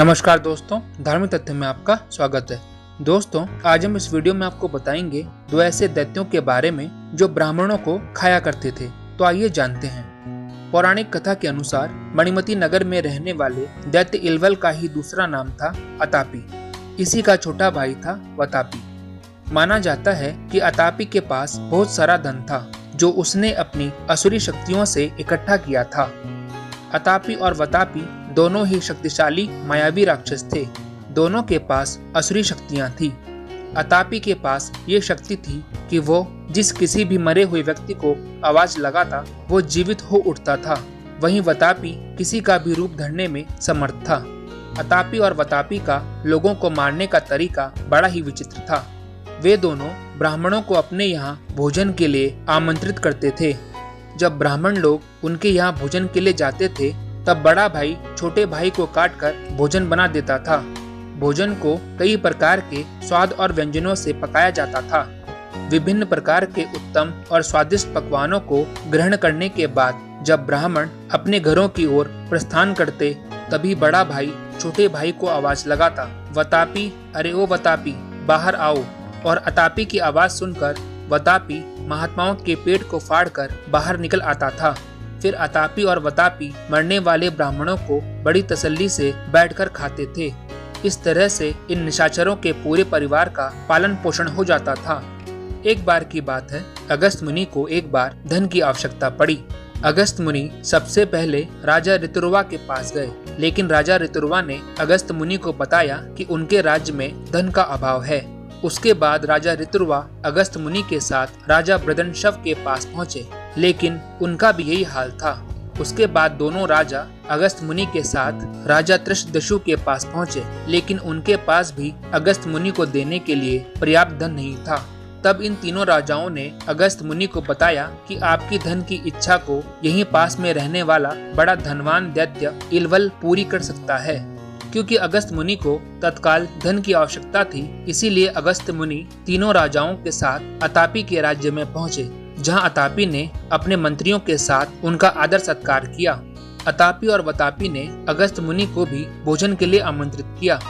नमस्कार दोस्तों, धार्मिक तथ्य में आपका स्वागत है। दोस्तों, आज हम इस वीडियो में आपको बताएंगे दो ऐसे दैत्यों के बारे में जो ब्राह्मणों को खाया करते थे। तो आइए जानते हैं। पौराणिक कथा के अनुसार मणिमती नगर में रहने वाले दैत्य इलवल का ही दूसरा नाम था अतापी। इसी का छोटा भाई था वतापी। माना जाता है कि अतापी के पास बहुत सारा धन था जो उसने अपनी असुरी शक्तियों से इकट्ठा किया था। अतापी और वतापी दोनों ही शक्तिशाली मायावी राक्षस थे। दोनों के पास असुरी शक्तियां थी। अतापी के पास ये शक्ति थी कि वो जिस किसी भी मरे हुए व्यक्ति को आवाज लगाता वो जीवित हो उठता था। वहीं वतापी किसी का भी रूप धरने में समर्थ था। अतापी और वतापी का लोगों को मारने का तरीका बड़ा ही विचित्र था। वे दोनों ब्राह्मणों को अपने यहाँ भोजन के लिए आमंत्रित करते थे। जब ब्राह्मण लोग उनके यहाँ भोजन के लिए जाते थे तब बड़ा भाई छोटे भाई को काटकर भोजन बना देता था। भोजन को कई प्रकार के स्वाद और व्यंजनों से पकाया जाता था। विभिन्न प्रकार के उत्तम और स्वादिष्ट पकवानों को ग्रहण करने के बाद जब ब्राह्मण अपने घरों की ओर प्रस्थान करते तभी बड़ा भाई छोटे भाई को आवाज लगाता, वतापी, अरे ओ वतापी, बाहर आओ। और अतापी की आवाज सुनकर वतापी महात्माओं के पेट को फाड़कर बाहर निकल आता था। फिर अतापी और वतापी मरने वाले ब्राह्मणों को बड़ी तसल्ली से बैठकर खाते थे। इस तरह से इन निशाचरों के पूरे परिवार का पालन पोषण हो जाता था। एक बार की बात है, अगस्त मुनि को एक बार धन की आवश्यकता पड़ी। अगस्त मुनि सबसे पहले राजा ऋतुर्वा के पास गए, लेकिन राजा ऋतुर्वा ने अगस्त मुनि को बताया कि उनके राज्य में धन का अभाव है। उसके बाद राजा ऋतुर्वा अगस्त मुनि के साथ राजा बृदनशव के पास पहुँचे, लेकिन उनका भी यही हाल था। उसके बाद दोनों राजा अगस्त मुनि के साथ राजा त्रिशदशु के पास पहुँचे, लेकिन उनके पास भी अगस्त मुनि को देने के लिए पर्याप्त धन नहीं था। तब इन तीनों राजाओं ने अगस्त मुनि को बताया कि आपकी धन की इच्छा को यहीं पास में रहने वाला बड़ा धनवान दैत्य इलवल पूरी कर सकता है। क्योंकि अगस्त मुनि को तत्काल धन की आवश्यकता थी, इसीलिए अगस्त मुनि तीनों राजाओं के साथ अतापी के राज्य में पहुँचे, जहाँ अतापी ने अपने मंत्रियों के साथ उनका आदर सत्कार किया। अतापी और वतापी ने अगस्त मुनि को भी भोजन के लिए आमंत्रित किया।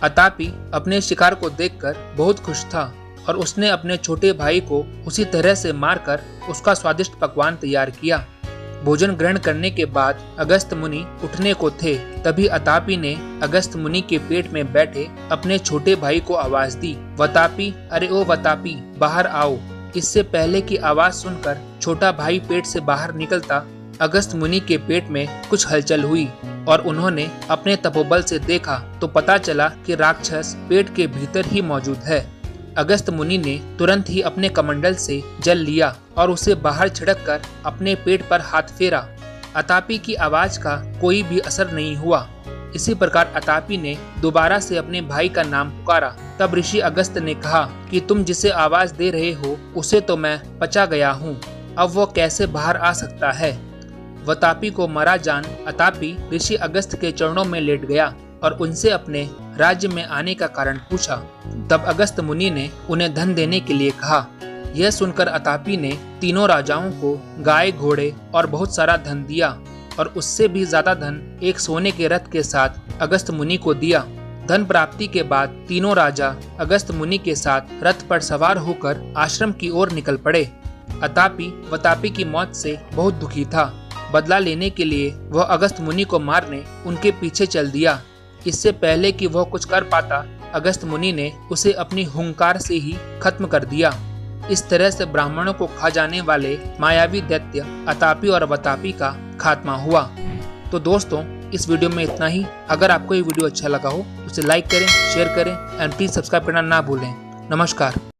अतापी अपने शिकार को देखकर बहुत खुश था और उसने अपने छोटे भाई को उसी तरह से मारकर उसका स्वादिष्ट पकवान तैयार किया। भोजन ग्रहण करने के बाद अगस्त मुनि उठने को थे, तभी अतापी ने अगस्त मुनि के पेट में बैठे अपने छोटे भाई को आवाज दी, वतापी, अरे ओ वतापी, बाहर आओ। इससे पहले की आवाज सुनकर छोटा भाई पेट से बाहर निकलता अगस्त मुनि के पेट में कुछ हलचल हुई और उन्होंने अपने तपोबल से देखा तो पता चला कि राक्षस पेट के भीतर ही मौजूद है। अगस्त मुनि ने तुरंत ही अपने कमंडल से जल लिया और उसे बाहर छिड़ककर अपने पेट पर हाथ फेरा। अतापी की आवाज का कोई भी असर नहीं हुआ। इसी प्रकार अतापी ने दोबारा से अपने भाई का नाम पुकारा। तब ऋषि अगस्त ने कहा कि तुम जिसे आवाज दे रहे हो उसे तो मैं पचा गया हूँ, अब वो कैसे बाहर आ सकता है। वतापी को मरा जान अतापी ऋषि अगस्त के चरणों में लेट गया और उनसे अपने राज्य में आने का कारण पूछा। तब अगस्त मुनि ने उन्हें धन देने के लिए कहा। यह सुनकर अतापी ने तीनों राजाओं को गाय, घोड़े और बहुत सारा धन दिया और उससे भी ज्यादा धन एक सोने के रथ के साथ अगस्त मुनि को दिया। धन प्राप्ति के बाद तीनों राजा अगस्त मुनि के साथ रथ पर सवार होकर आश्रम की ओर निकल पड़े। अतापी वतापी की मौत से बहुत दुखी था। बदला लेने के लिए वह अगस्त मुनि को मारने उनके पीछे चल दिया। इससे पहले कि वह कुछ कर पाता, अगस्त मुनि ने उसे अपनी हुंकार से ही खत्म कर दिया। इस तरह से ब्राह्मणों को खा जाने वाले मायावी दैत्य अतापी और वतापी का खात्मा हुआ। तो दोस्तों, इस वीडियो में इतना ही। अगर आपको ये वीडियो अच्छा लगा हो उसे लाइक करें, शेयर करें एंड प्लीज सब्सक्राइब करना ना भूलें। नमस्कार।